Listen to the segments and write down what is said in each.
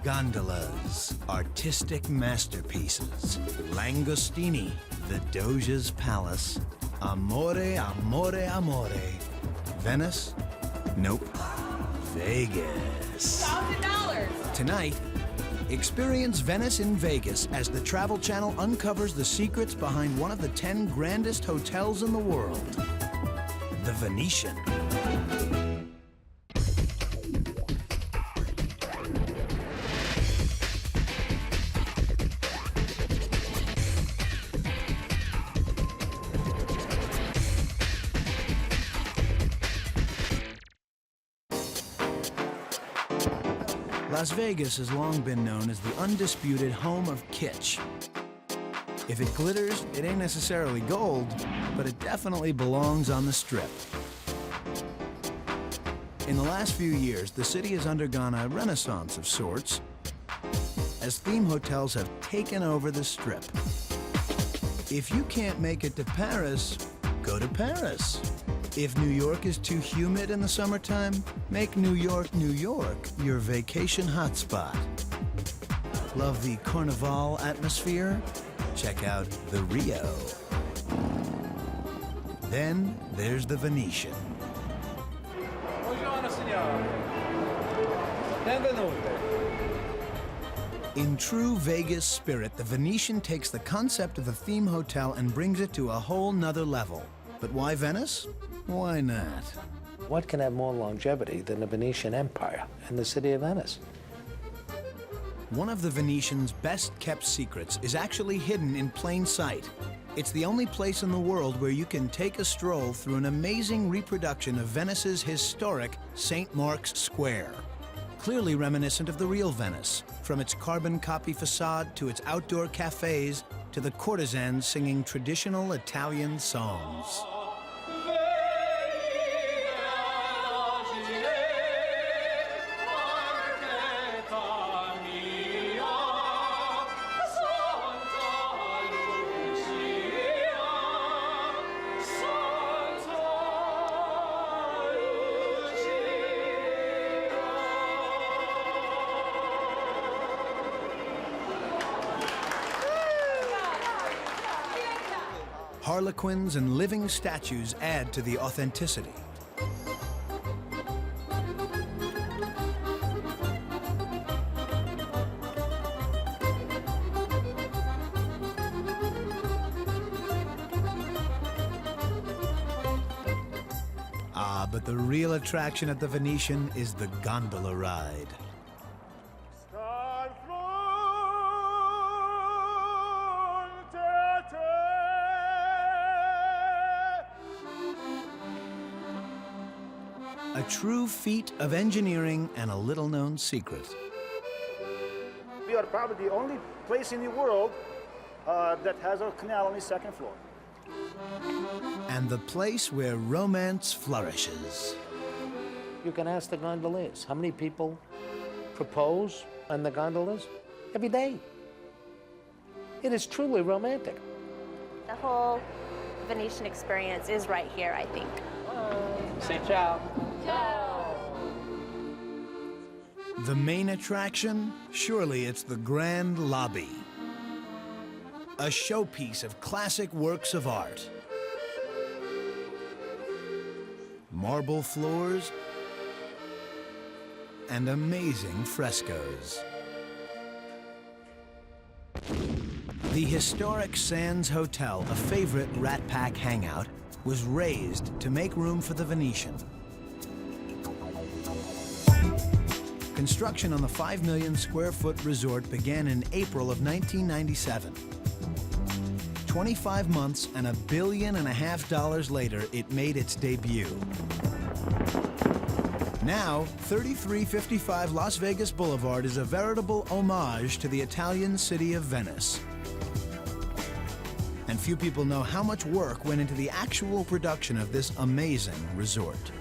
Gondolas, artistic masterpieces. Langostini, the Doge's palace. Amore, amore, amore. Venice? Nope. Vegas. $1,000. Tonight, experience Venice in Vegas as the Travel Channel uncovers the secrets behind one of the 10 grandest hotels in the world, the Venetian. Las Vegas has long been known as the undisputed home of kitsch. If it glitters, it ain't necessarily gold, but it definitely belongs on the Strip. In the last few years, the city has undergone a renaissance of sorts, as theme hotels have taken over the Strip. If you can't make it to Paris, go to Paris. If New York is too humid in the summertime, make New York, New York your vacation hotspot. Love the Carnival atmosphere? Check out the Rio. Then there's the Venetian. Buongiorno, signore. Benvenuti. In true Vegas spirit, the Venetian takes the concept of the theme hotel and brings it to a whole nother level. But why Venice? Why not? What can have more longevity than the Venetian Empire and the city of Venice? One of the Venetian's best-kept secrets is actually hidden in plain sight. It's the only place in the world where you can take a stroll through an amazing reproduction of Venice's historic St. Mark's Square. Clearly reminiscent of the real Venice, from its carbon copy facade to its outdoor cafes to the courtesans singing traditional Italian songs. Harlequins and living statues add to the authenticity. Ah, but the real attraction at the Venetian is the gondola ride. A true feat of engineering and a little-known secret. We are probably the only place in the world that has a canal on the second floor. And the place where romance flourishes. You can ask the gondoliers, how many people propose on the gondolas? Every day. It is truly romantic. The whole Venetian experience is right here, I think. Say ciao. The main attraction? Surely it's the Grand Lobby. A showpiece of classic works of art. Marble floors and amazing frescoes. The historic Sands Hotel, a favorite Rat Pack hangout, was razed to make room for the Venetian. Construction on the 5 million square foot resort began in April of 1997. 25 months and $1.5 billion later, it made its debut. Now, 3355 Las Vegas Boulevard is a veritable homage to the Italian city of Venice. And few people know how much work went into the actual production of this amazing resort.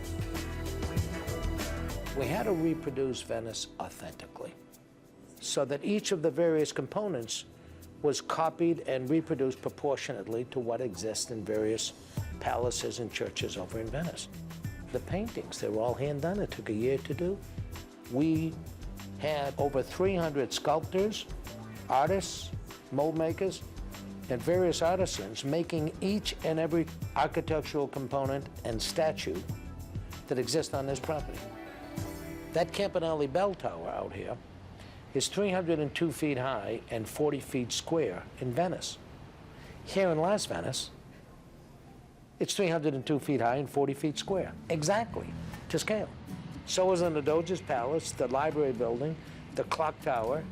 We had to reproduce Venice authentically so that each of the various components was copied and reproduced proportionately to what exists in various palaces and churches over in Venice. The paintings, they were all hand done. It took a year to do. We had over 300 sculptors, artists, mold makers, and various artisans making each and every architectural component and statue that exists on this property. That Campanelli bell tower out here is 302 feet high and 40 feet square in Venice. Here in Las Vegas, it's 302 feet high and 40 feet square, exactly, to scale. So is in the Doge's Palace, the library building, the clock tower.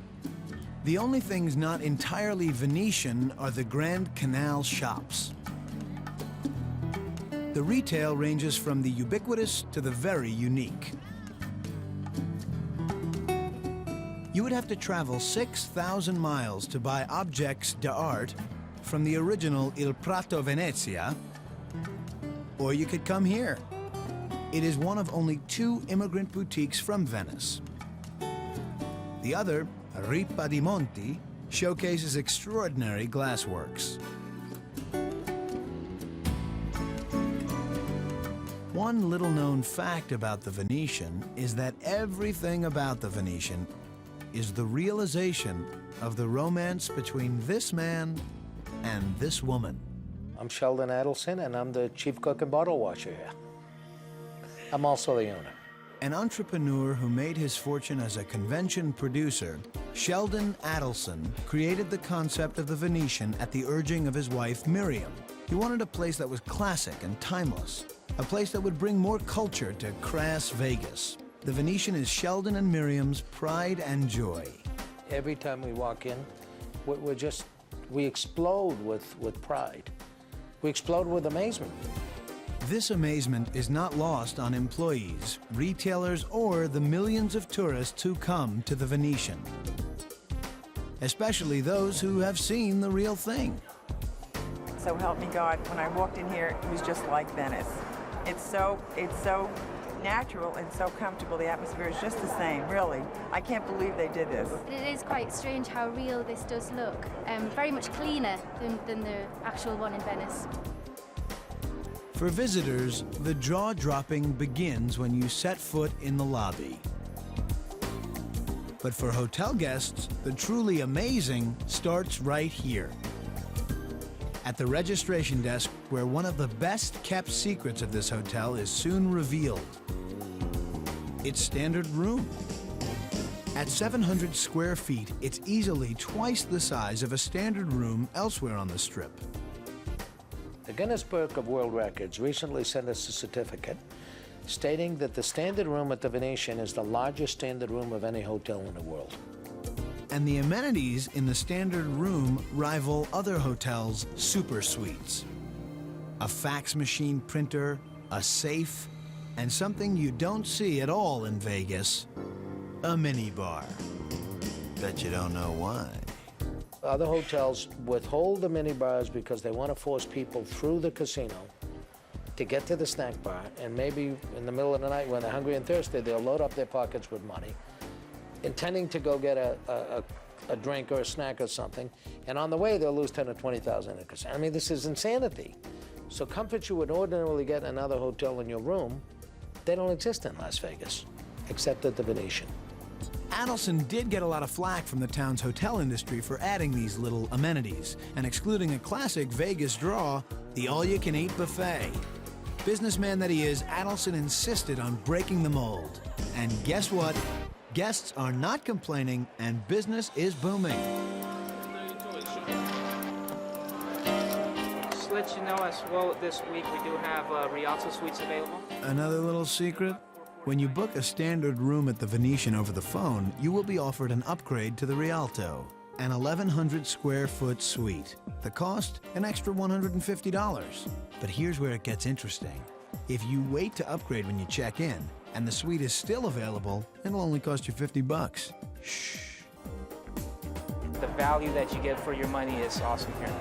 The only things not entirely Venetian are the Grand Canal shops. The retail ranges from the ubiquitous to the very unique. You would have to travel 6,000 miles to buy objects d'art from the original Il Prato Venezia, or you could come here. It is one of only 2 immigrant boutiques from Venice. The other, Ripa di Monti, showcases extraordinary glassworks. One little-known fact about the Venetian is that everything about the Venetian is the realization of the romance between this man and this woman. I'm Sheldon Adelson, and I'm the chief cook and bottle washer here. I'm also the owner. An entrepreneur who made his fortune as a convention producer, Sheldon Adelson created the concept of the Venetian at the urging of his wife, Miriam. He wanted a place that was classic and timeless, a place that would bring more culture to crass Vegas. The Venetian is Sheldon and Miriam's pride and joy. Every time we walk in, we explode with pride. We explode with amazement. This amazement is not lost on employees, retailers, or the millions of tourists who come to the Venetian. Especially those who have seen the real thing. So help me God, when I walked in here, it was just like Venice. It's so natural and so comfortable. The atmosphere is just the same, really. I can't believe they did this. It is quite strange how real this does look. Very much cleaner than the actual one in Venice. For visitors, the jaw-dropping begins when you set foot in the lobby. But for hotel guests, the truly amazing starts right here. At the registration desk, where one of the best-kept secrets of this hotel is soon revealed. Its standard room. At 700 square feet, it's easily twice the size of a standard room elsewhere on the Strip. The Guinness Book of World Records recently sent us a certificate stating that the standard room at the Venetian is the largest standard room of any hotel in the world. And the amenities in the standard room rival other hotels' super suites. A fax machine printer, a safe, and something you don't see at all in Vegas, a minibar. Bet you don't know why. Other hotels withhold the minibars because they want to force people through the casino to get to the snack bar, and maybe in the middle of the night when they're hungry and thirsty, they'll load up their pockets with money, intending to go get a drink or a snack or something, and on the way they'll lose 10 or 20,000 in the casino. I mean, this is insanity. So comforts you would ordinarily get in another hotel in your room, they don't exist in Las Vegas, except at the Venetian. Adelson did get a lot of flack from the town's hotel industry for adding these little amenities and excluding a classic Vegas draw, the all-you-can-eat buffet. Businessman that he is, Adelson insisted on breaking the mold. And guess what? Guests are not complaining, and business is booming. Just to let you know as well, this week we do have Rialto suites available. Another little secret? When you book a standard room at the Venetian over the phone, you will be offered an upgrade to the Rialto, an 1,100 square foot suite. The cost, an extra $150. But here's where it gets interesting. If you wait to upgrade when you check in, and the suite is still available, it'll only cost you $50. Shh. The value that you get for your money is awesome here.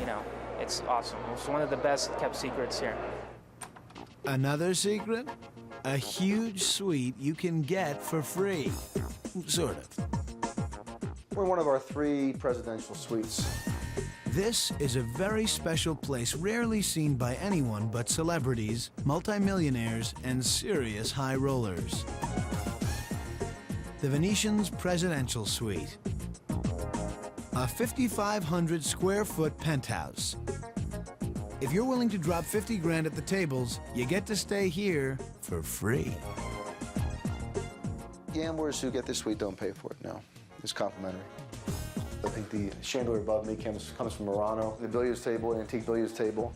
You know, it's awesome. It's one of the best kept secrets here. Another secret? A huge suite you can get for free. Sort of. We're one of our 3 presidential suites. This is a very special place rarely seen by anyone but celebrities, multimillionaires, and serious high rollers. the Venetian's presidential suite. A 5,500 square foot penthouse. If you're willing to drop 50 grand at the tables, you get to stay here for free. Gamblers who get this suite don't pay for it, no. It's complimentary. I think the chandelier above me comes from Murano. The billiards table, antique billiards table.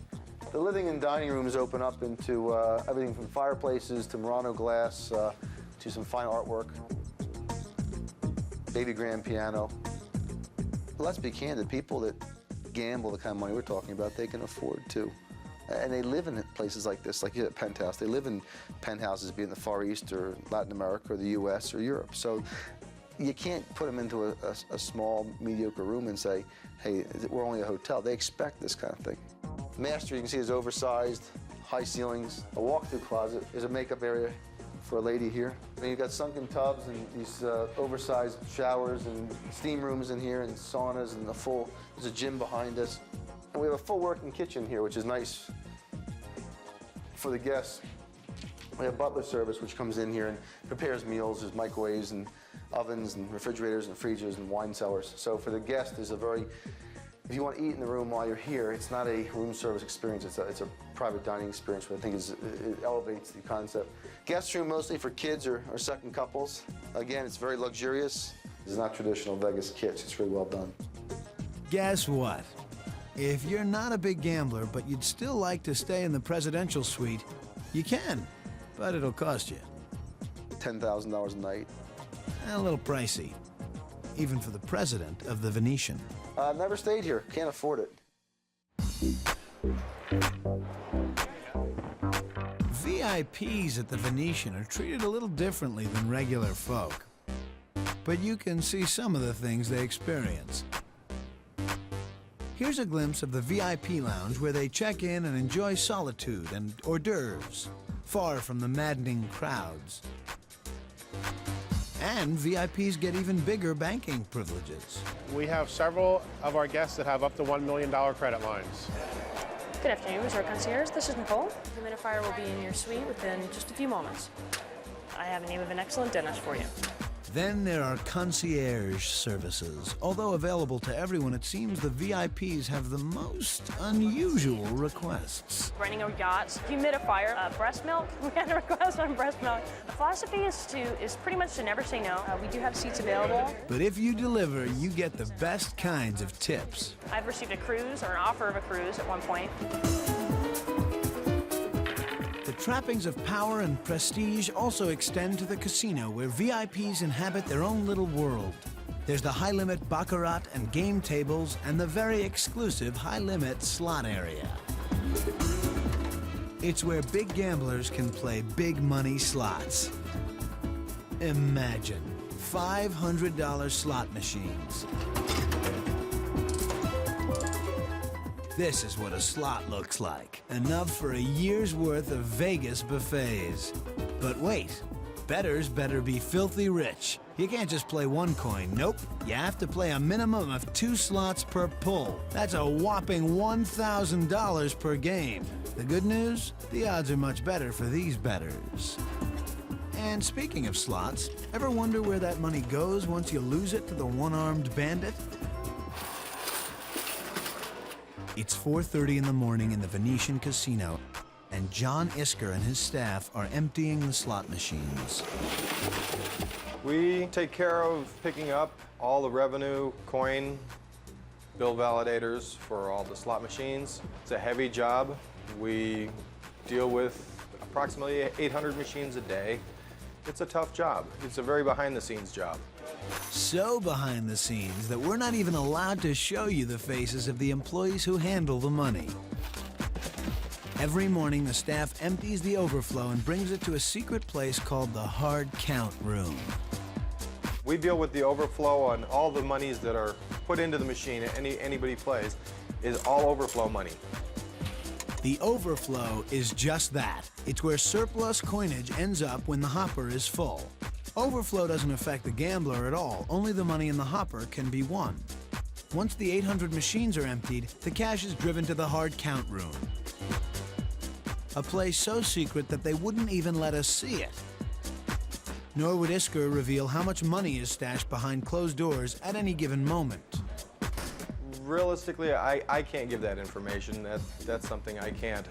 The living and dining rooms open up into everything from fireplaces to Murano glass to some fine artwork. Baby grand piano. Let's be candid, people that gamble the kind of money we're talking about, they can afford to. And they live in places like this, like you said, penthouse. They live in penthouses, be it in the Far East or Latin America or the US or Europe. So you can't put them into a small, mediocre room and say, hey, we're only a hotel. They expect this kind of thing. Master, you can see, is oversized, high ceilings. A walk-through closet is a makeup area for a lady here. And you've got sunken tubs and these oversized showers and steam rooms in here and saunas and there's a gym behind us. And we have a full working kitchen here, which is nice for the guests. We have butler service, which comes in here and prepares meals. There's microwaves and ovens and refrigerators and freezers and wine cellars. So for the guest, there's if you want to eat in the room while you're here, it's not a room service experience. It's a private dining experience, which I think it elevates the concept. Guest room mostly for kids or second couples. Again, it's very luxurious. It's not traditional Vegas kitsch. It's really well done. Guess what? If you're not a big gambler, but you'd still like to stay in the presidential suite, you can, but it'll cost you. $10,000 a night. A little pricey, even for the president of the Venetian. I've never stayed here. Can't afford it. VIPs at the Venetian are treated a little differently than regular folk. But you can see some of the things they experience. Here's a glimpse of the VIP lounge where they check in and enjoy solitude and hors d'oeuvres, far from the maddening crowds. And VIPs get even bigger banking privileges. We have several of our guests that have up to $1 million credit lines. Good afternoon, Resort Concierge. This is Nicole. The humidifier will be in your suite within just a few moments. I have a name of an excellent dentist for you. Then there are concierge services. Although available to everyone, it seems the VIPs have the most unusual requests. Renting a yacht, humidifier, breast milk. We had a request on breast milk. The philosophy is pretty much to never say no. We do have seats available. But if you deliver, you get the best kinds of tips. I've received a cruise or an offer of a cruise at one point. The trappings of power and prestige also extend to the casino, where VIPs inhabit their own little world. There's the high-limit baccarat and game tables, and the very exclusive high-limit slot area. It's where big gamblers can play big money slots. Imagine $500 slot machines. This is what a slot looks like. Enough for a year's worth of Vegas buffets. But wait, bettors better be filthy rich. You can't just play one coin, nope. You have to play a minimum of 2 slots per pull. That's a whopping $1,000 per game. The good news? The odds are much better for these bettors. And speaking of slots, ever wonder where that money goes once you lose it to the one-armed bandit? It's 4:30 in the morning in the Venetian casino, and John Isker and his staff are emptying the slot machines. We take care of picking up all the revenue, coin, bill validators for all the slot machines. It's a heavy job. We deal with approximately 800 machines a day. It's a tough job. It's a very behind-the-scenes job. So behind the scenes that we're not even allowed to show you the faces of the employees who handle the money. Every morning, the staff empties the overflow and brings it to a secret place called the hard count room. We deal with the overflow on all the monies that are put into the machine. Anybody plays is all overflow money. The overflow is just that. It's where surplus coinage ends up when the hopper is full. Overflow doesn't affect the gambler at all. Only the money in the hopper can be won. Once the 800 machines are emptied, the cash is driven to the hard count room. A place so secret that they wouldn't even let us see it. nor would Isker reveal how much money is stashed behind closed doors at any given moment. Realistically, I can't give that information. That's something I can't.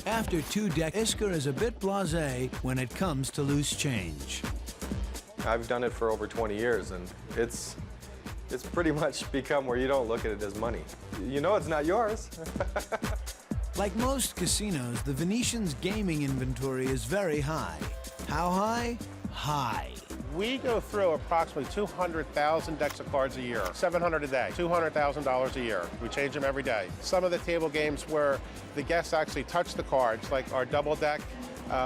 After 2 decades, Isker is a bit blasé when it comes to loose change. I've done it for over 20 years, and it's pretty much become where you don't look at it as money. You know it's not yours. Like most casinos, the Venetian's gaming inventory is very high. How high? High. We go through approximately 200,000 decks of cards a year, 700 a day, $200,000 a year. We change them every day. Some of the table games where the guests actually touch the cards, like our double deck,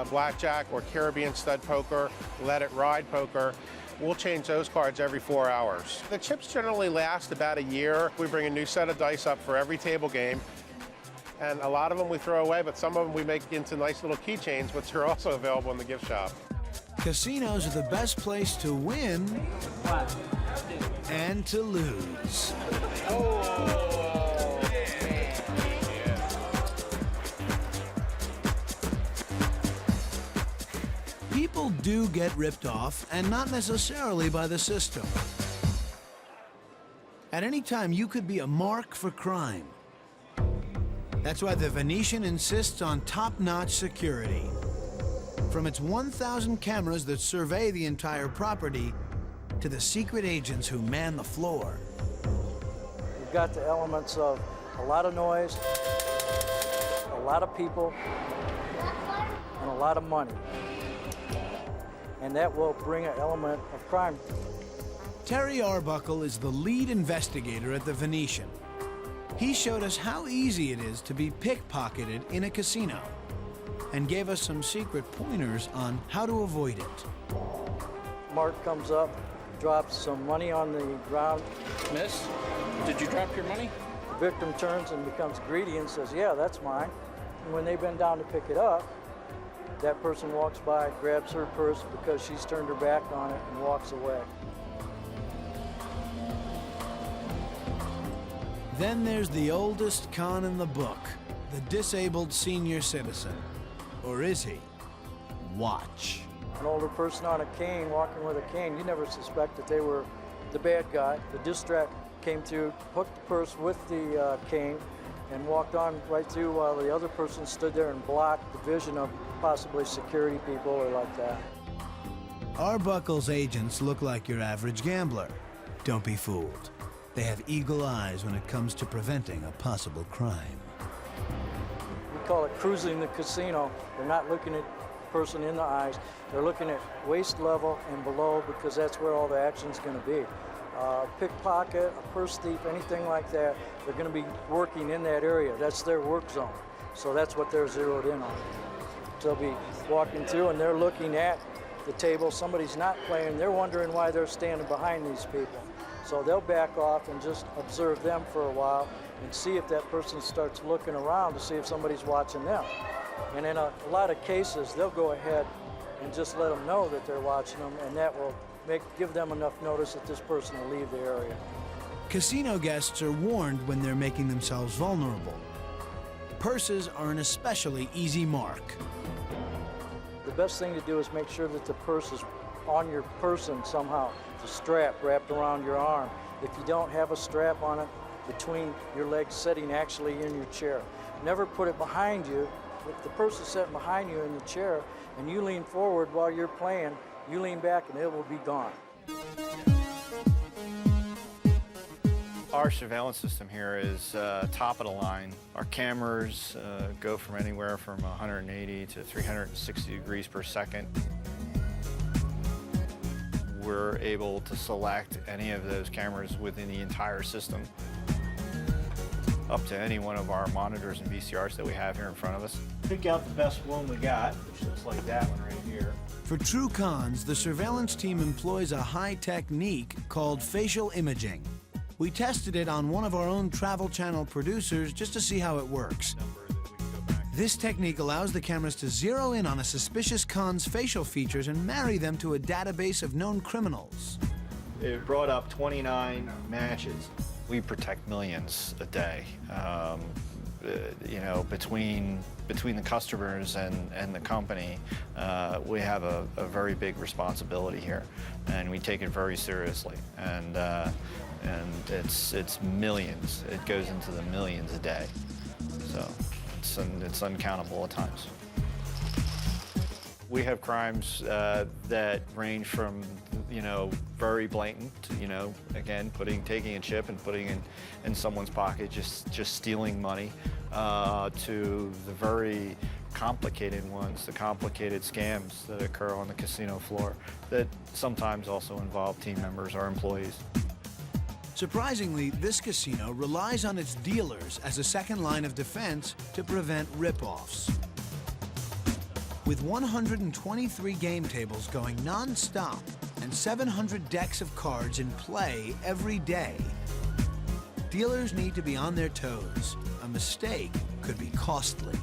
blackjack, or Caribbean stud poker, let it ride poker, we'll change those cards every 4 hours. The chips generally last about a year. We bring a new set of dice up for every table game. And a lot of them we throw away, but some of them we make into nice little keychains, which are also available in the gift shop. Casinos are the best place to win and to lose. People do get ripped off, and not necessarily by the system. At any time, you could be a mark for crime. That's why the Venetian insists on top-notch security. From its 1,000 cameras that survey the entire property to the secret agents who man the floor. We've got the elements of a lot of noise, a lot of people, and a lot of money. And that will bring an element of crime. Terry Arbuckle is the lead investigator at the Venetian. He showed us how easy it is to be pickpocketed in a casino and gave us some secret pointers on how to avoid it. Mark comes up, drops some money on the ground. Miss, did you drop your money? The victim turns and becomes greedy and says, yeah, that's mine. And when they bend down to pick it up, that person walks by, grabs her purse because she's turned her back on it and walks away. Then there's the oldest con in the book, the disabled senior citizen. Or is he? Watch. An older person on a cane, walking with a cane, you never suspect that they were the bad guy. The distract came through, hooked the purse with the cane, and walked on right through while the other person stood there and blocked the vision of possibly security people or like that. Arbuckle's agents look like your average gambler. Don't be fooled. They have eagle eyes when it comes to preventing a possible crime. We call it cruising the casino. They're not looking at the person in the eyes. They're looking at waist level and below because that's where all the action's going to be. Pickpocket, a purse thief, anything like that, they're going to be working in that area. That's their work zone. So that's what they're zeroed in on. They'll be walking through and they're looking at the table. Somebody's not playing. They're wondering why they're standing behind these people. So they'll back off and just observe them for a while and see if that person starts looking around to see if somebody's watching them. And in a lot of cases, they'll go ahead and just let them know that they're watching them, and that will give them enough notice that this person will leave the area. Casino guests are warned when they're making themselves vulnerable. Purses are an especially easy mark. The best thing to do is make sure that the purse is on your person somehow. The strap wrapped around your arm. If you don't have a strap on it, between your legs sitting actually in your chair. Never put it behind you. If the purse is sitting behind you in the chair and you lean forward while you're playing, you lean back and it will be gone. Our surveillance system here is top of the line. Our cameras go from anywhere from 180 to 360 degrees per second. We're able to select any of those cameras within the entire system, up to any one of our monitors and VCRs that we have here in front of us. Pick out the best one we got, which looks like that one right here. For true cons, the surveillance team employs a high technique called facial imaging. We tested it on one of our own Travel Channel producers just to see how it works. This technique allows the cameras to zero in on a suspicious con's facial features and marry them to a database of known criminals. It brought up 29 matches. We protect millions a day. you know, between the customers and the company, we have a very big responsibility here, and we take it very seriously. And it's millions. It goes into the millions a day. So it's uncountable at times. We have crimes that range from, you know, very blatant, you know, again, taking a chip and putting it in someone's pocket, just stealing money, to the very complicated ones, the complicated scams that occur on the casino floor that sometimes also involve team members or employees. Surprisingly, this casino relies on its dealers as a second line of defense to prevent rip-offs. With 123 game tables going non-stop and 700 decks of cards in play every day, dealers need to be on their toes. A mistake could be costly.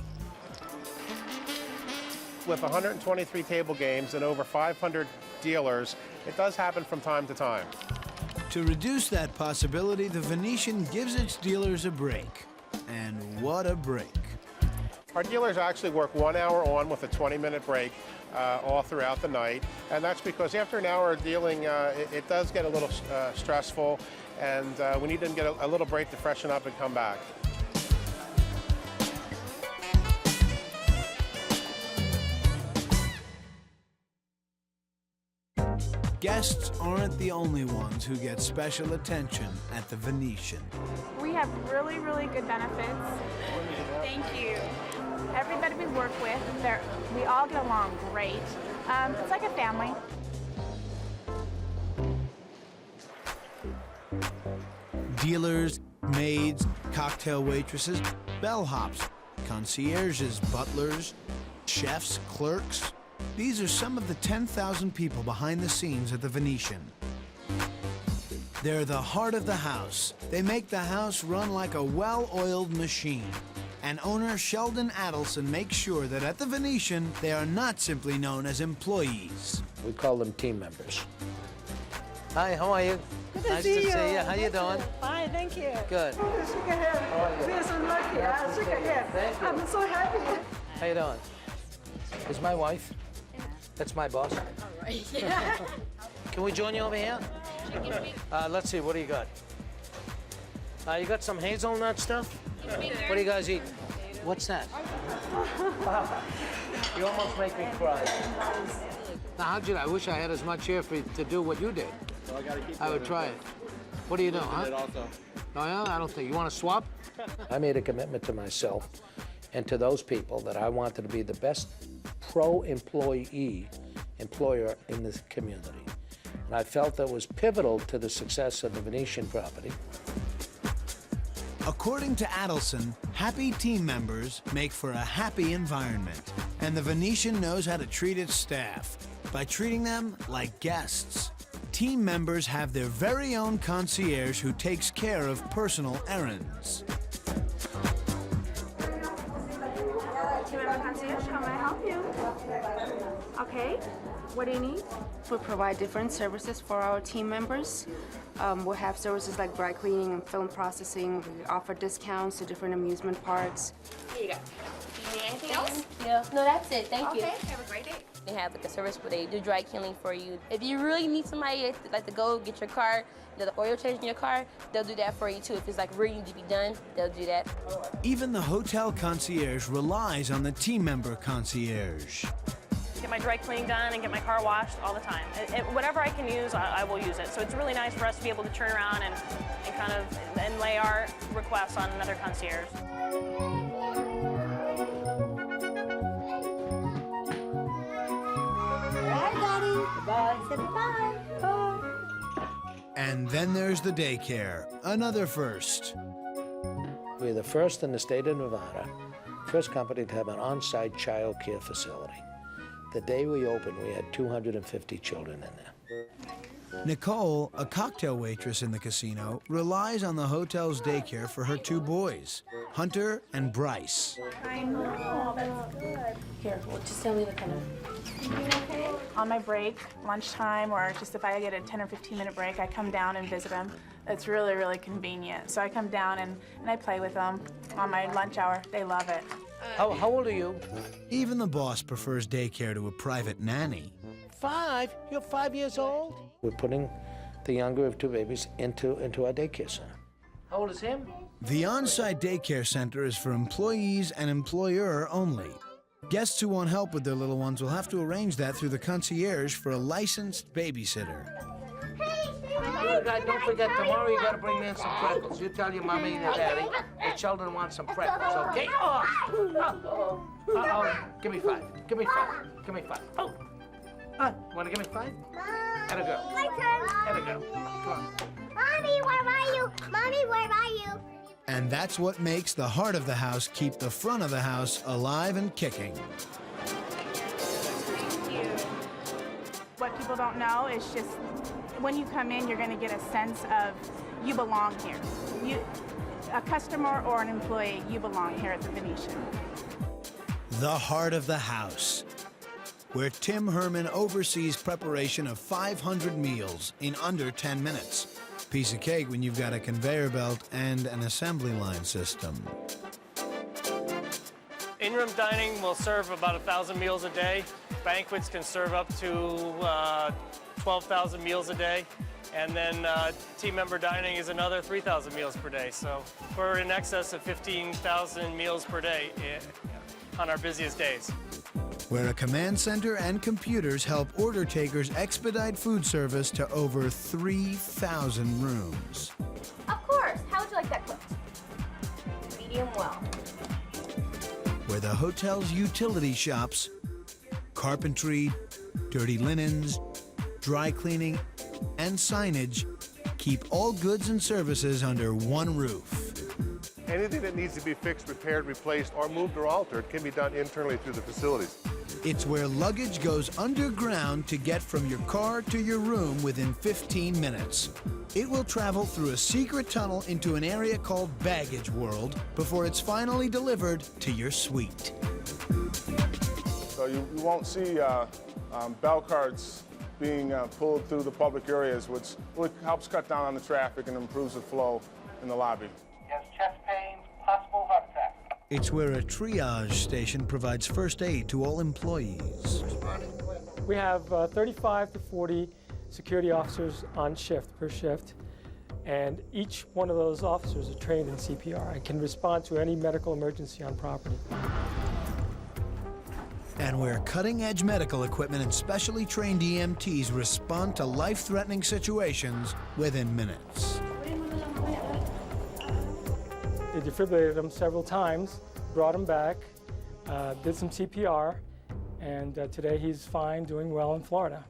With 123 table games and over 500 dealers, it does happen from time to time. To reduce that possibility, the Venetian gives its dealers a break. And what a break. Our dealers actually work 1 hour on with a 20-minute break all throughout the night. And that's because after an hour of dealing, it does get a little stressful, and we need them to get a little break to freshen up and come back. Guests aren't the only ones who get special attention at the Venetian. We have really, really good benefits. Thank you. Everybody we work with, we all get along great. It's like a family. Dealers, maids, cocktail waitresses, bellhops, concierges, butlers, chefs, clerks. These are some of the 10,000 people behind the scenes at the Venetian. They're the heart of the house. They make the house run like a well-oiled machine. And owner Sheldon Adelson makes sure that at the Venetian, they are not simply known as employees. We call them team members. Hi, how are you? Good to nice see to you. see you. How you doing? Fine, thank you. Good. Shake your hand. How are you? We're so lucky. I shake your hand. Thank you. I'm so happy. How you doing? This is my wife. That's my boss. All right. Can we join you over here? Let's see, what do you got? You got some hazelnut stuff? What do you guys eat? What's that? You almost make me cry. Now, I wish I had as much here to do what you did. So I gotta keep I would try it. What do you know, huh? Also. Oh, yeah? I don't think. You want to swap? I made a commitment to myself and to those people that I wanted to be the best pro-employee employer in this community. And I felt that was pivotal to the success of the Venetian property. According to Adelson, happy team members make for a happy environment. And the Venetian knows how to treat its staff by treating them like guests. Team members have their very own concierge who takes care of personal errands. Team member concierge, how may I help you? Okay, what do you need? We provide different services for our team members. We'll have services like dry cleaning and film processing. We offer discounts to different amusement parks. Here you go. Do you need anything else? Yeah. No, that's it. Thank you. Okay, have a great day. They have like a service where they do dry cleaning for you. If you really need somebody to go get your car, the oil change in your car, they'll do that for you too. If it's like really need to be done, they'll do that. Even the hotel concierge relies on the team member concierge. Get my dry cleaning done and get my car washed all the time. Whatever I can use, I will use it. So it's really nice for us to be able to turn around and kind of lay our requests on another concierge. Bye, Daddy. Bye. Say bye. Bye. And then there's the daycare, another first. We're the first in the state of Nevada, first company to have an on-site child care facility. The day we opened, we had 250 children in there. Nicole, a cocktail waitress in the casino, relies on the hotel's daycare for her two boys, Hunter and Bryce. I know, that's good. Here, well, just tell me the kind of... You okay? On my break, lunchtime, or just if I get a 10 or 15-minute break, I come down and visit them. It's really, really convenient. So I come down and I play with them on my lunch hour. They love it. How old are you? Even the boss prefers daycare to a private nanny. 5? You're 5 years old? We're putting the younger of two babies into our daycare center. How old is him? The on-site daycare center is for employees and employer only. Guests who want help with their little ones will have to arrange that through the concierge for a licensed babysitter. Don't forget, tomorrow you gotta bring in some pretzels. You tell your mommy and your daddy that Sheldon wants some pretzels, okay? Oh. Give me 5. Give me 5. Give me 5. Oh. Wanna give me 5? And a girl. My turn. And a girl. Come on. Mommy, where are you? Mommy, where are you? And that's what makes the heart of the house keep the front of the house alive and kicking. Thank you. What people don't know is just when you come in, you're going to get a sense of you belong here. A customer or an employee, you belong here at the Venetian. The heart of the house, where Tim Herman oversees preparation of 500 meals in under 10 minutes. Piece of cake when you've got a conveyor belt and an assembly line system. In-room dining will serve about 1,000 meals a day. Banquets can serve up to 12,000 meals a day. And then team member dining is another 3,000 meals per day. So we're in excess of 15,000 meals per day on our busiest days. Where a command center and computers help order takers expedite food service to over 3,000 rooms. Of course. How would you like that cooked? Medium well. Where the hotel's utility shops, carpentry, dirty linens, dry cleaning, and signage keep all goods and services under one roof. Anything that needs to be fixed, repaired, replaced, or moved or altered can be done internally through the facilities. It's where luggage goes underground to get from your car to your room within 15 minutes. It will travel through a secret tunnel into an area called Baggage World before it's finally delivered to your suite. So you won't see bell carts being pulled through the public areas, which really helps cut down on the traffic and improves the flow in the lobby. Yes, chest pain, possible heart attack. It's where a triage station provides first aid to all employees. We have 35 to 40 security officers on shift, per shift, and each one of those officers are trained in CPR and can respond to any medical emergency on property. And where cutting-edge medical equipment and specially trained EMTs respond to life-threatening situations within minutes. They defibrillated him several times, brought him back, did some CPR, and today he's fine, doing well in Florida.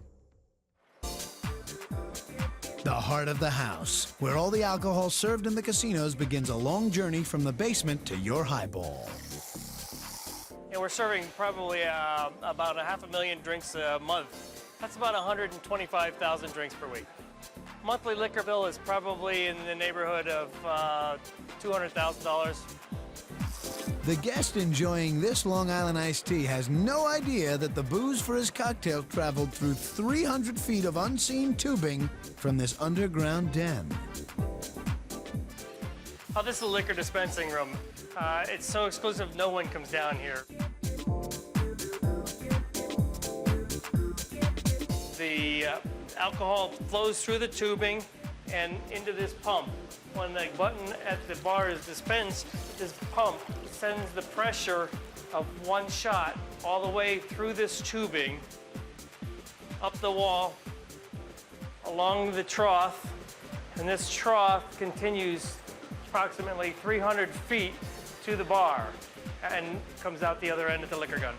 The heart of the house, where all the alcohol served in the casinos begins a long journey from the basement to your highball. And we're serving probably about 500,000 drinks a month. That's about 125,000 drinks per week. Monthly liquor bill is probably in the neighborhood of $200,000. The guest enjoying this Long Island iced tea has no idea that the booze for his cocktail traveled through 300 feet of unseen tubing from this underground den. Oh, this is the liquor dispensing room. It's so exclusive, no one comes down here. The alcohol flows through the tubing and into this pump. When the button at the bar is dispensed, this pump sends the pressure of one shot all the way through this tubing, up the wall, along the trough, and this trough continues approximately 300 feet to the bar and comes out the other end of the liquor gun.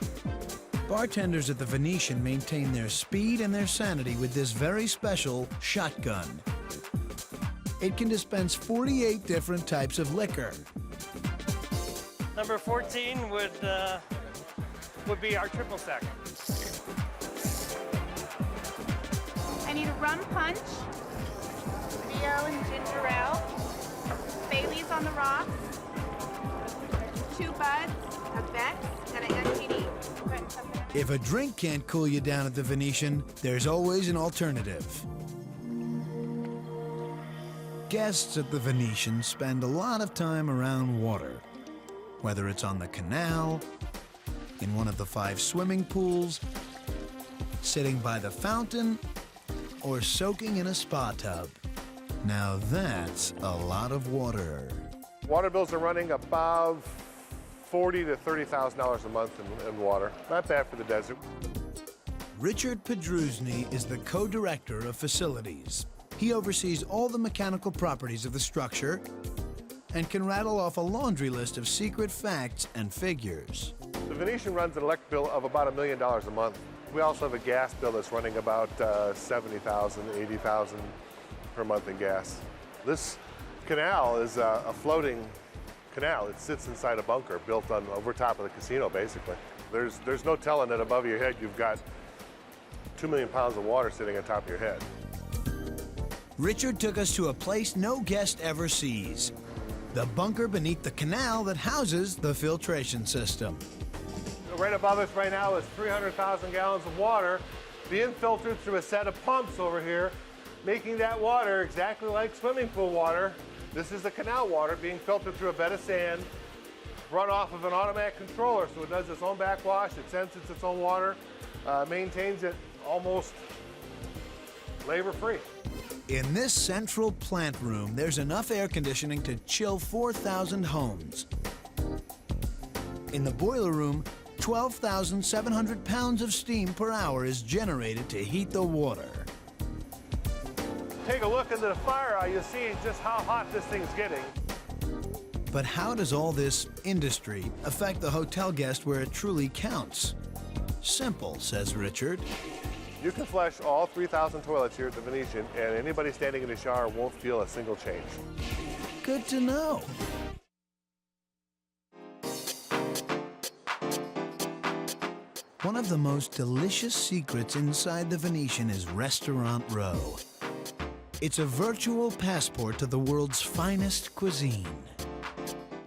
Bartenders at the Venetian maintain their speed and their sanity with this very special shotgun. It can dispense 48 different types of liquor. Number 14 would be our triple sec. I need a rum punch, Rio and ginger ale, Bailey's on the rocks, 2 buds, a Beck's, and an NGD. If a drink can't cool you down at the Venetian, there's always an alternative. Guests at the Venetian spend a lot of time around water, whether it's on the canal, in one of the 5 swimming pools, sitting by the fountain, or soaking in a spa tub. Now that's a lot of water. Water bills are running above $40,000 to $30,000 a month in water. Not bad for the desert. Richard Pedrusny is the co-director of facilities. He oversees all the mechanical properties of the structure and can rattle off a laundry list of secret facts and figures. The Venetian runs an electric bill of about $1 million a month. We also have a gas bill that's running about $70,000, $80,000 per month in gas. This canal is a floating canal. It sits inside a bunker built on over top of the casino, basically. There's no telling that above your head you've got 2 million pounds of water sitting on top of your head. Richard took us to a place no guest ever sees, the bunker beneath the canal that houses the filtration system. Right above us right now is 300,000 gallons of water being filtered through a set of pumps over here, making that water exactly like swimming pool water. This is the canal water being filtered through a bed of sand, run off of an automatic controller, so it does its own backwash, it senses its own water, maintains it almost labor-free. In this central plant room, there's enough air conditioning to chill 4,000 homes. In the boiler room, 12,700 pounds of steam per hour is generated to heat the water. Take a look into the fire eye, you'll see just how hot this thing's getting. But how does all this industry affect the hotel guest where it truly counts? Simple, says Richard. You can flush all 3,000 toilets here at the Venetian, and anybody standing in the shower won't feel a single change. Good to know. One of the most delicious secrets inside the Venetian is Restaurant Row. It's a virtual passport to the world's finest cuisine.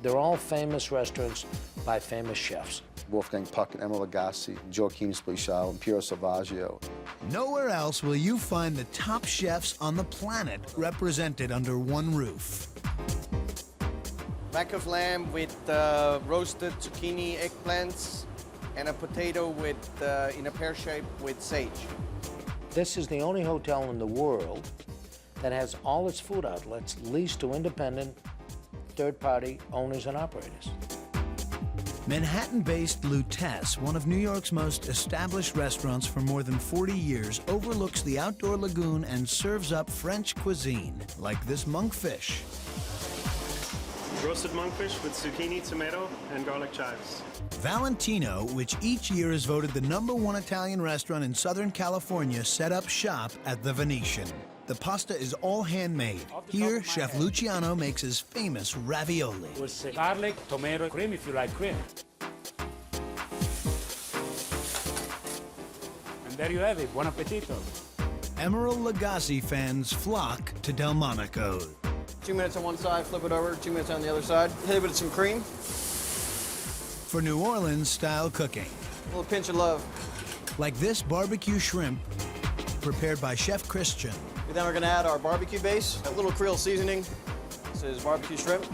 They're all famous restaurants by famous chefs. Wolfgang Puck and Emma Lagasse, Joachim Splichal, and Piero Salvaggio. Nowhere else will you find the top chefs on the planet represented under one roof. Rack of lamb with roasted zucchini, eggplants, and a potato with in a pear shape with sage. This is the only hotel in the world that has all its food outlets leased to independent third-party owners and operators. Manhattan-based Lutece, one of New York's most established restaurants for more than 40 years, overlooks the outdoor lagoon and serves up French cuisine, like this monkfish. Roasted monkfish with zucchini, tomato, and garlic chives. Valentino, which each year is voted the #1 Italian restaurant in Southern California, set up shop at the Venetian. The pasta is all handmade. Here, Chef Luciano makes his famous ravioli. With garlic, tomato, cream if you like cream. And there you have it. Buon appetito. Emerald Lagasse fans flock to Delmonico's. 2 minutes on one side, flip it over, 2 minutes on the other side. Hit it with some cream. For New Orleans-style cooking. A little pinch of love. Like this barbecue shrimp, prepared by Chef Christian. Then we're gonna add our barbecue base, a little Creole seasoning. This is barbecue shrimp,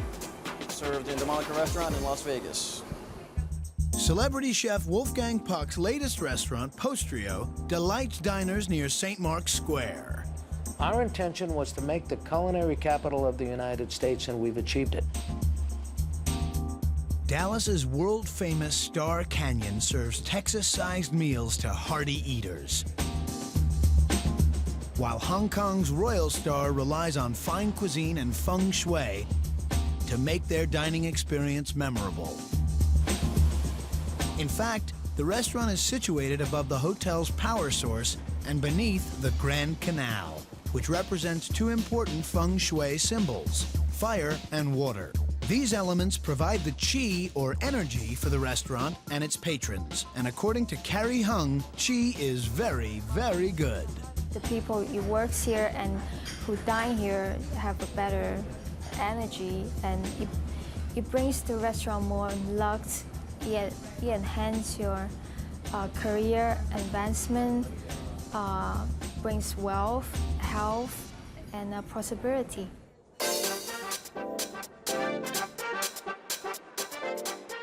served in the Monica restaurant in Las Vegas. Celebrity chef Wolfgang Puck's latest restaurant, Postrio, delights diners near St. Mark's Square. Our intention was to make the culinary capital of the United States, and we've achieved it. Dallas's world-famous Star Canyon serves Texas-sized meals to hearty eaters, while Hong Kong's Royal Star relies on fine cuisine and feng shui to make their dining experience memorable. In fact, the restaurant is situated above the hotel's power source and beneath the Grand Canal, which represents 2 important feng shui symbols, fire and water. These elements provide the qi, or energy, for the restaurant and its patrons. And according to Carrie Hung, qi is very, very good. The people who work here and who dine here have a better energy, and it brings the restaurant more luxe. It enhances your career advancement, brings wealth, health, and prosperity.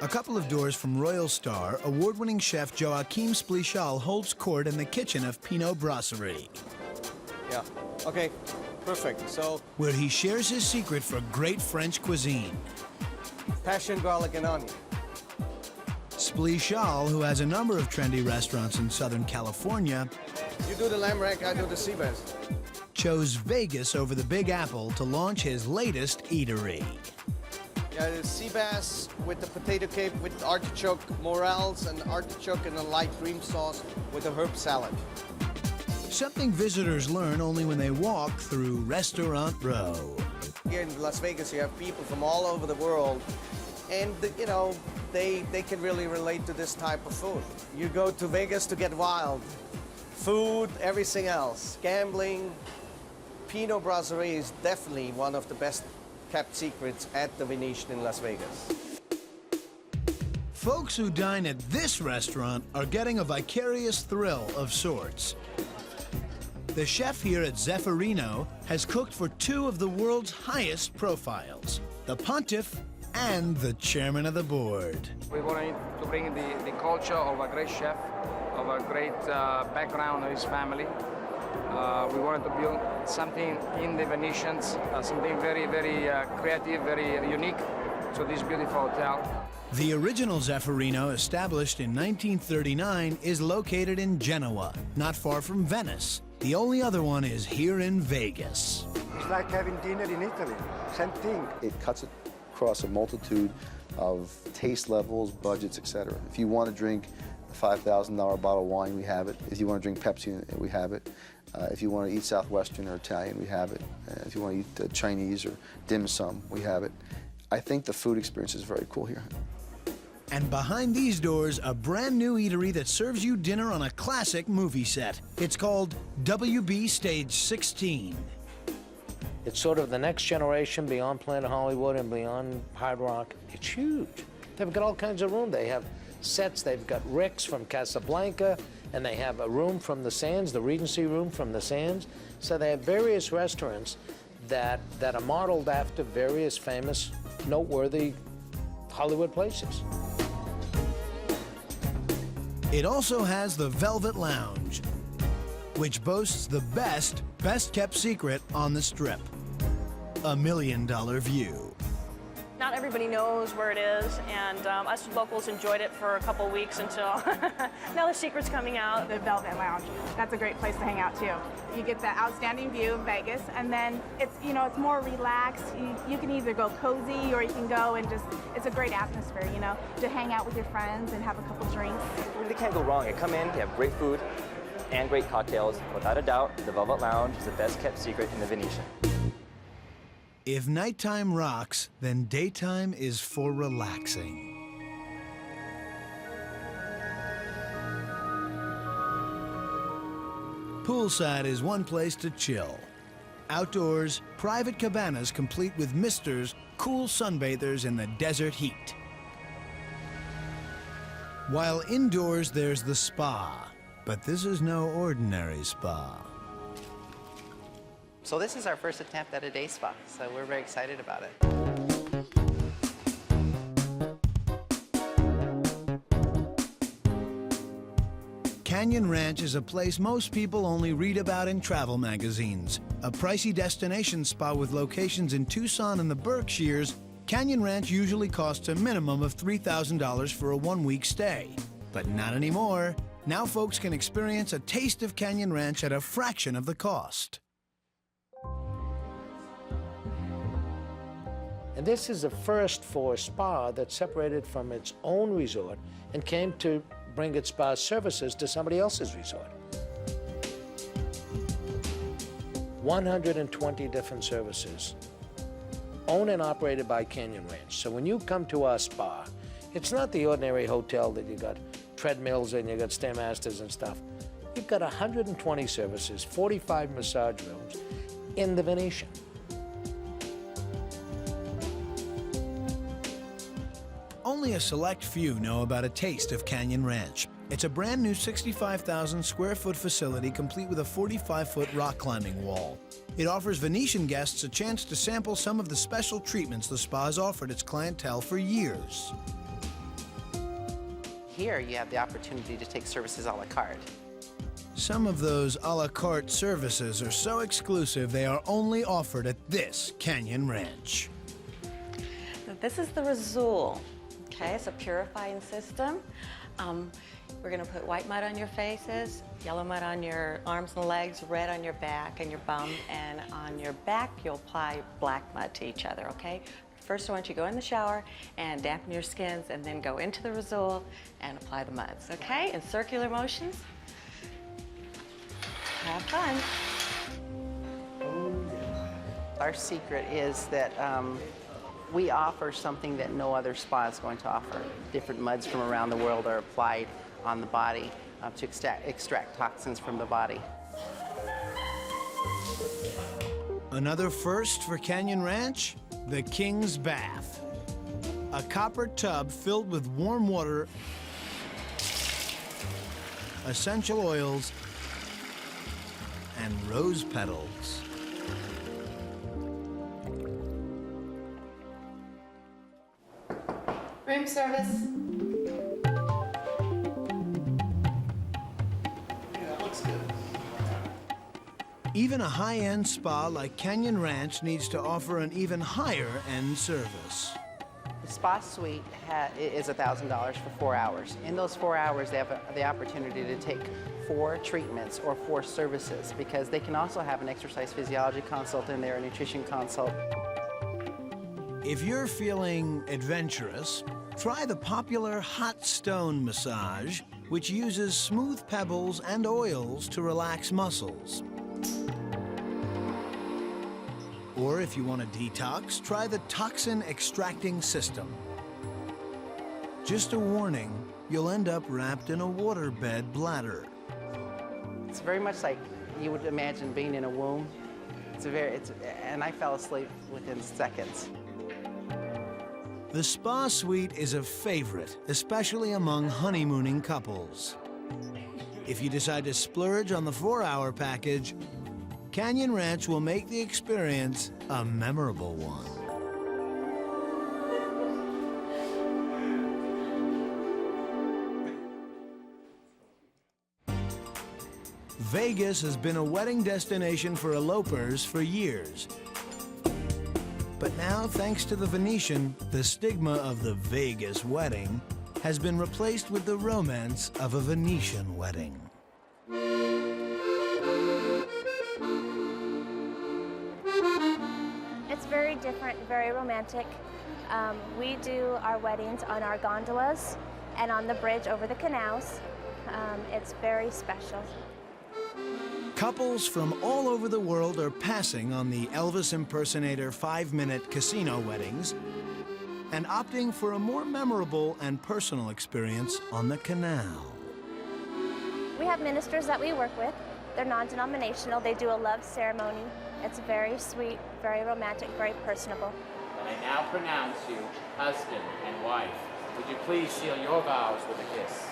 A couple of doors from Royal Star, award-winning chef Joachim Splichal holds court in the kitchen of Pinot Brasserie, Yeah. Okay. Perfect. So, where he shares his secret for great French cuisine. passion, garlic, and onion. Splichal, who has a number of trendy restaurants in Southern California, You do the lamb rack, I do the sea bass. chose Vegas over the Big Apple to launch his latest eatery. Yeah, the sea bass with the potato cake with artichoke morels and artichoke and a light cream sauce with a herb salad. Something visitors learn only when they walk through Restaurant Row. Here in Las Vegas, you have people from all over the world, and you know, they can really relate to this type of food. You go to Vegas to get wild. Food, everything else. Gambling. Pinot Brasserie is definitely one of the best kept secrets at the Venetian in Las Vegas. Folks who dine at this restaurant are getting a vicarious thrill of sorts. The chef here at Zeffirino has cooked for two of the world's highest profiles, the Pontiff and the chairman of the board. We wanted to bring the culture of a great chef, of a great background of his family. We wanted to build something in the Venetians, something very, very creative, very unique to this beautiful hotel. The original Zeffirino, established in 1939, is located in Genoa, not far from Venice. The only other one is here in Vegas. It's like having dinner in Italy, same thing. It cuts across a multitude of taste levels, budgets, etc. If you want to drink a $5,000 bottle of wine, we have it. If you want to drink Pepsi, we have it. If you want to eat Southwestern or Italian, we have it. If you want to eat Chinese or dim sum, we have it. I think the food experience is very cool here. And behind these doors, a brand new eatery that serves you dinner on a classic movie set. It's called WB Stage 16. It's sort of the next generation beyond Planet Hollywood and beyond Hard Rock. It's huge. They've got all kinds of room. They have sets. They've got Rick's from Casablanca, and they have a room from the Sands, the Regency room from the Sands. So they have various restaurants that are modeled after various famous, noteworthy Hollywood places. It also has the Velvet Lounge, which boasts the best kept secret on the Strip. $1 million view. Not everybody knows where it is, and us locals enjoyed it for a couple weeks until now the secret's coming out. The Velvet Lounge, that's a great place to hang out too. You get that outstanding view of Vegas, and then it's, you know, it's more relaxed. You can either go cozy or you can go and just, it's a great atmosphere, you know, to hang out with your friends and have a couple drinks. You really can't go wrong. You come in, you have great food and great cocktails. Without a doubt, the Velvet Lounge is the best kept secret in the Venetian. If nighttime rocks, then daytime is for relaxing. Poolside is one place to chill. Outdoors, private cabanas complete with misters, cool sunbathers in the desert heat. While indoors, there's the spa. But this is no ordinary spa. So this is our first attempt at a day spa, so we're very excited about it. Canyon Ranch is a place most people only read about in travel magazines. A pricey destination spa with locations in Tucson and the Berkshires, Canyon Ranch usually costs a minimum of $3,000 for a one-week stay. But not anymore. Now folks can experience a taste of Canyon Ranch at a fraction of the cost. And this is the first for a spa that separated from its own resort and came to bring its spa services to somebody else's resort. 120 different services, owned and operated by Canyon Ranch. So when you come to our spa, it's not the ordinary hotel that you got treadmills and you got Stairmasters and stuff. You've got 120 services, 45 massage rooms in the Venetian. Only a select few know about a taste of Canyon Ranch. It's a brand new 65,000 square foot facility complete with a 45-foot rock climbing wall. It offers Venetian guests a chance to sample some of the special treatments the spa has offered its clientele for years. Here you have the opportunity to take services a la carte. Some of those a la carte services are so exclusive they are only offered at this Canyon Ranch. This is the Razul. Okay, it's a purifying system. We're gonna put white mud on your faces, yellow mud on your arms and legs, red on your back and your bum, and on your back you'll apply black mud to each other, okay? First I want you to go in the shower and dampen your skins and then go into the Razul and apply the muds, okay? In circular motions. Have fun. Our secret is that we offer something that no other spa is going to offer. Different muds from around the world are applied on the body to extract toxins from the body. Another first for Canyon Ranch, the King's Bath. A copper tub filled with warm water, essential oils, and rose petals. Room service. Even a high-end spa like Canyon Ranch needs to offer an even higher-end service. The spa suite is $1,000 for 4 hours. In those 4 hours, they have the opportunity to take 4 treatments or 4 services, because they can also have an exercise physiology consult in there, a nutrition consult. If you're feeling adventurous, try the popular hot stone massage, which uses smooth pebbles and oils to relax muscles. Or if you want to detox, try the toxin extracting system. Just a warning, you'll end up wrapped in a waterbed bladder. It's very much like you would imagine being in a womb. And I fell asleep within seconds. The spa suite is a favorite, especially among honeymooning couples. If you decide to splurge on the 4-hour package, Canyon Ranch will make the experience a memorable one. Vegas has been a wedding destination for elopers for years. But now, thanks to the Venetian, the stigma of the Vegas wedding has been replaced with the romance of a Venetian wedding. It's very different, very romantic. We do our weddings on our gondolas and on the bridge over the canals. It's very special. Couples from all over the world are passing on the Elvis impersonator 5-minute casino weddings and opting for a more memorable and personal experience on the canal. We have ministers that we work with. They're non-denominational. They do a love ceremony. It's very sweet, very romantic, very personable. And I now pronounce you husband and wife. Would you please seal your vows with a kiss?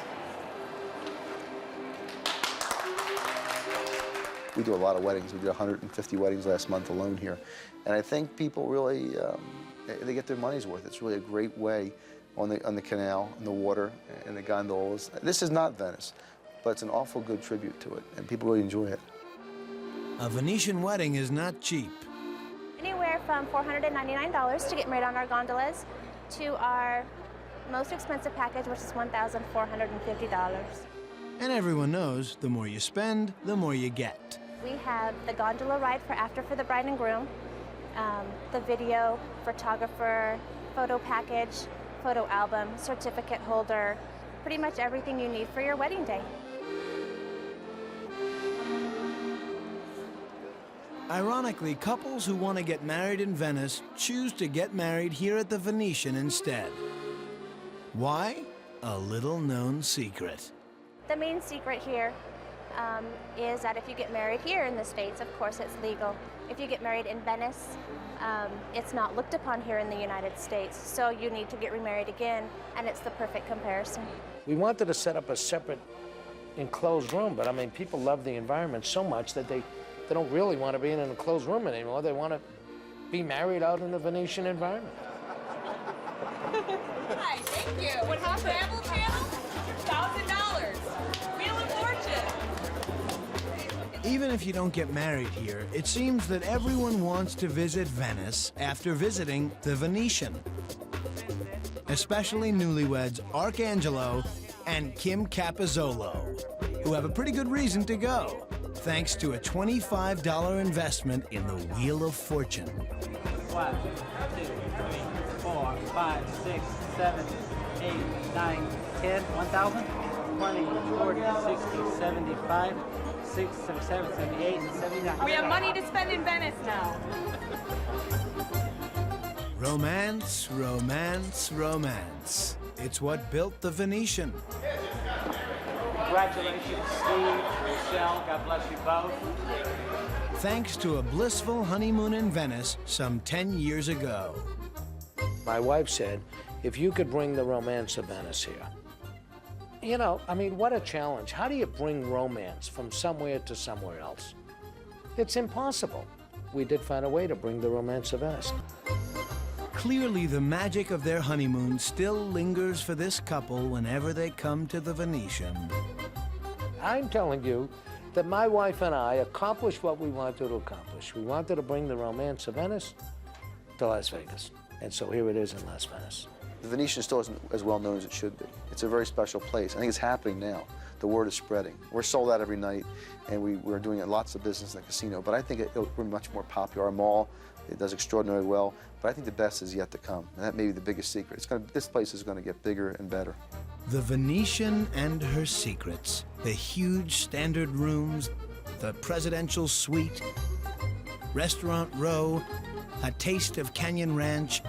We do a lot of weddings. We did 150 weddings last month alone here. And I think people really, they get their money's worth. It's really a great way on the canal, and the water, and the gondolas. This is not Venice, but it's an awful good tribute to it, and people really enjoy it. A Venetian wedding is not cheap. Anywhere from $499 to get married on our gondolas to our most expensive package, which is $1,450. And everyone knows the more you spend, the more you get. We have the gondola ride for the bride and groom, the video, photographer, photo package, photo album, certificate holder, pretty much everything you need for your wedding day. Ironically, couples who want to get married in Venice choose to get married here at the Venetian instead. Why? A little-known secret. The main secret here is that if you get married here in the States, of course it's legal. If you get married in Venice, it's not looked upon here in the United States, so you need to get remarried again, and it's the perfect comparison. We wanted to set up a separate enclosed room, but I mean, people love the environment so much that they don't really want to be in an enclosed room anymore. They want to be married out in the Venetian environment. Hi, thank you. What happened? Travel Channel? $1,000. Wheel of Fortune. Even if you don't get married here, it seems that everyone wants to visit Venice after visiting the Venetian. Especially newlyweds Arcangelo and Kim Capizzolo, who have a pretty good reason to go, thanks to a $25 investment in the Wheel of Fortune. 1, 2, 3, 4, 5, 6, 7, 8, 9, 10, 1,000, 20, 40, 60, 75, 6, 77, 78, 79. We have money to spend in Venice now. Romance, romance, romance. It's what built the Venetian. Congratulations, Steve, Michelle. God bless you both. Thanks to a blissful honeymoon in Venice some 10 years ago. My wife said, if you could bring the romance of Venice here. You know, I mean, what a challenge. How do you bring romance from somewhere to somewhere else? It's impossible. We did find a way to bring the romance of Venice. Clearly, the magic of their honeymoon still lingers for this couple whenever they come to the Venetian. I'm telling you that my wife and I accomplished what we wanted to accomplish. We wanted to bring the romance of Venice to Las Vegas. And so here it is in Las Vegas. The Venetian still isn't as well known as it should be. It's a very special place. I think it's happening now. The word is spreading. We're sold out every night, and we're doing lots of business in the casino, but I think we're much more popular. Our mall, it does extraordinarily well, but I think the best is yet to come, and that may be the biggest secret. This place is going to get bigger and better. The Venetian and her secrets. The huge standard rooms, the presidential suite, Restaurant Row, a taste of Canyon Ranch,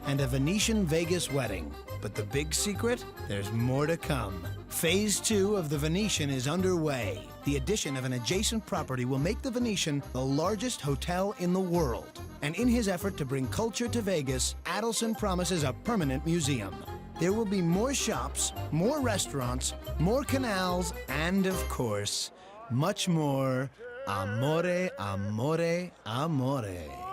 and a Venetian Vegas wedding. But the big secret? There's more to come. Phase 2 of the Venetian is underway. The addition of an adjacent property will make the Venetian the largest hotel in the world. And in his effort to bring culture to Vegas, Adelson promises a permanent museum. There will be more shops, more restaurants, more canals, and of course, much more amore, amore, amore.